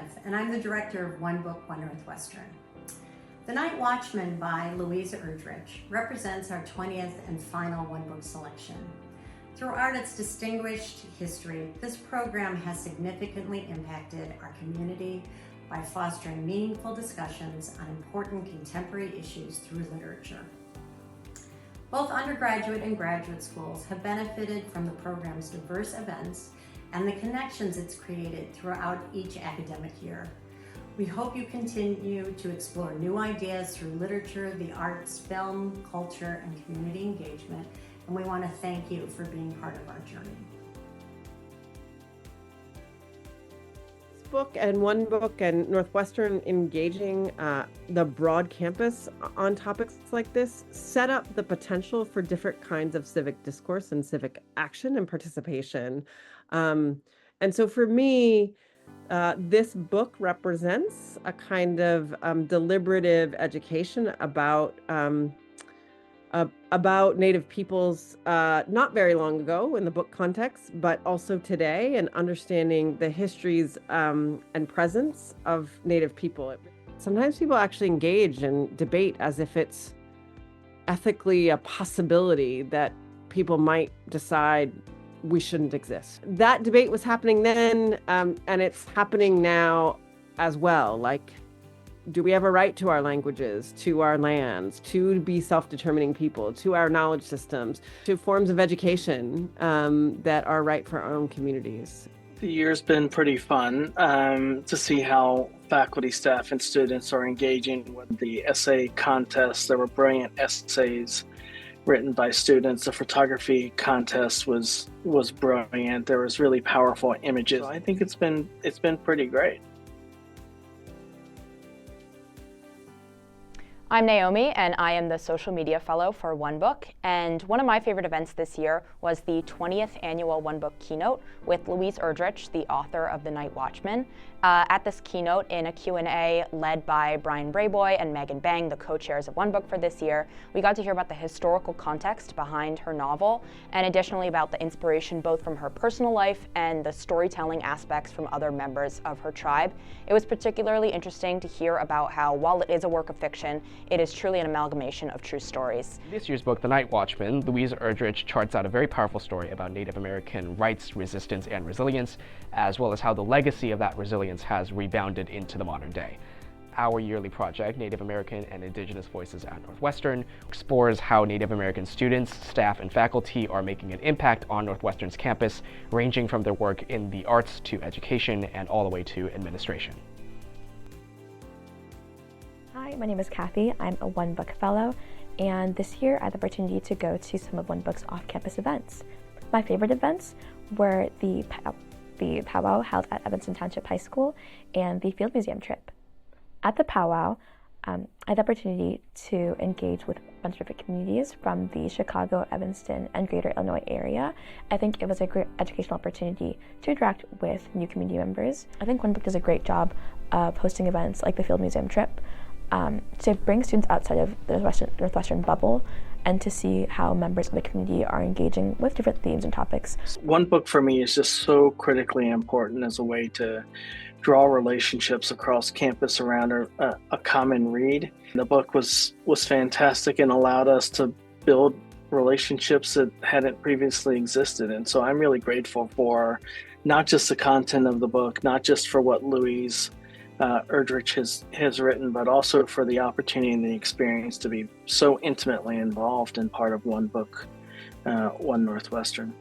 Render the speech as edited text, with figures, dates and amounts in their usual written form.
Smith, and I'm the director of One Book, One Northwestern. The Night Watchman by Louise Erdrich represents our 20th and final One Book selection. Throughout its distinguished history, this program has significantly impacted our community by fostering meaningful discussions on important contemporary issues through literature. Both undergraduate and graduate schools have benefited from the program's diverse events and the connections it's created throughout each academic year. We hope you continue to explore new ideas through literature, the arts, film, culture, and community engagement, and we want to thank you for being part of our journey. This book and One Book and Northwestern engaging the broad campus on topics like this set up the potential for different kinds of civic discourse and civic action and participation. And so for me, this book represents a kind of deliberative education about Native peoples not very long ago in the book context, but also today, and understanding the histories and presence of Native people. Sometimes people actually engage and debate as if it's ethically a possibility that people might decide we shouldn't exist. That debate was happening then, and it's happening now as well. Like, do we have a right to our languages, to our lands, to be self-determining people, to our knowledge systems, to forms of education that are right for our own communities? The year's been pretty fun to see how faculty, staff, and students are engaging with the essay contest. There were brilliant essays written by students. The photography contest was brilliant. There was really powerful images. I think it's been pretty great. I'm Naomi, and I am the social media fellow for One Book. And one of my favorite events this year was the 20th annual One Book keynote with Louise Erdrich, the author of The Night Watchman. At this keynote, in a Q&A led by Brian Brayboy and Megan Bang, the co-chairs of One Book for this year, we got to hear about the historical context behind her novel, and additionally about the inspiration both from her personal life and the storytelling aspects from other members of her tribe. It was particularly interesting to hear about how, while it is a work of fiction, it is truly an amalgamation of true stories. In this year's book, The Night Watchman, Louise Erdrich charts out a very powerful story about Native American rights, resistance, and resilience, as well as how the legacy of that resilience has rebounded into the modern day. Our yearly project, Native American and Indigenous Voices at Northwestern, explores how Native American students, staff, and faculty are making an impact on Northwestern's campus, ranging from their work in the arts to education and all the way to administration. Hi, my name is Kathy. I'm a One Book fellow, and this year I had the opportunity to go to some of One Book's off-campus events. My favorite events were the powwow held at Evanston Township High School and the Field Museum trip. At the powwow, I had the opportunity to engage with a bunch of different communities from the Chicago, Evanston, and greater Illinois area. I think it was a great educational opportunity to interact with new community members. I think One Book does a great job of hosting events like the Field Museum trip to bring students outside of the Northwestern bubble and to see how members of the community are engaging with different themes and topics. One Book for me is just so critically important as a way to draw relationships across campus around a common read. The book was fantastic and allowed us to build relationships that hadn't previously existed. And so I'm really grateful for not just the content of the book, not just for what Louise Erdrich has written, but also for the opportunity and the experience to be so intimately involved in part of One Book, One Northwestern.